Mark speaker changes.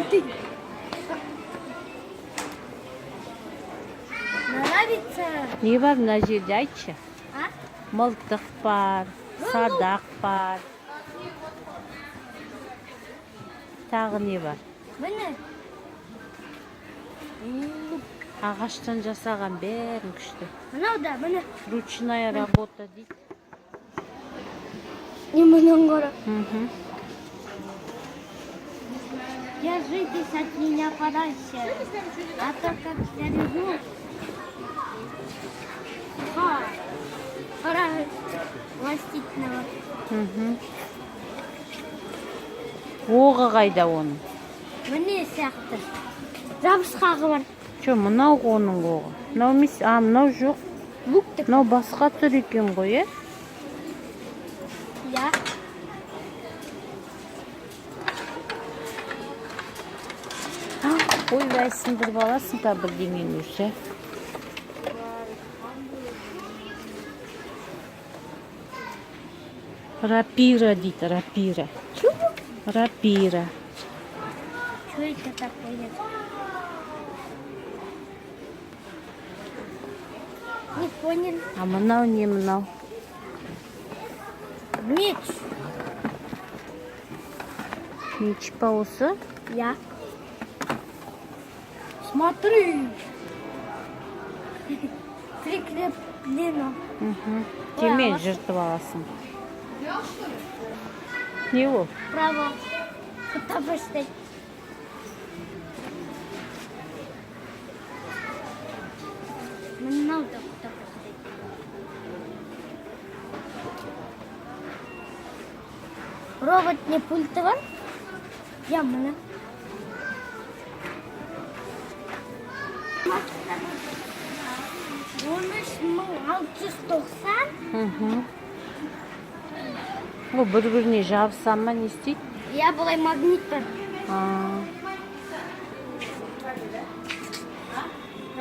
Speaker 1: Тынь. Нравится?
Speaker 2: Не бар мына жерде айтшы?
Speaker 1: А?
Speaker 2: Мылтық бар, садақ бар. Тағы не бар?
Speaker 1: Міне.
Speaker 2: Ағаштан жасаған бәрін күшті.
Speaker 1: Мынау да, міне.
Speaker 2: Ручная работа дейді.
Speaker 1: Не мұның қора. Держитесь от меня подальше, а то как зарежу. Пора властительного.
Speaker 2: Оғы қайда оның?
Speaker 1: Міне сияқты. Жабысқағы бар.
Speaker 2: Жо, мынау оның оғы. Мынау емес, мынау жоқ.
Speaker 1: Луктық.
Speaker 2: Мынау басқа түр екен ғой, е?
Speaker 1: Я.
Speaker 2: Ой, бәсіндіріп аласың та бірдеңен өші. Рапира дейді, рапира.
Speaker 1: Чего?
Speaker 2: Рапира.
Speaker 1: Что это такое? Не понял.
Speaker 2: А мынау не мынау?
Speaker 1: Меч.
Speaker 2: Меч па осы?
Speaker 1: Я. Смотри. Прикреплено.
Speaker 2: Темен жыртып аласың. Не ол?
Speaker 1: Право. Потому что... Мынау да құтапыштай. Робот не пульті бар? Я мына. Он 690.
Speaker 2: Ол бір-біріне жабыса ма не істейді?
Speaker 1: Я былай магнит бар.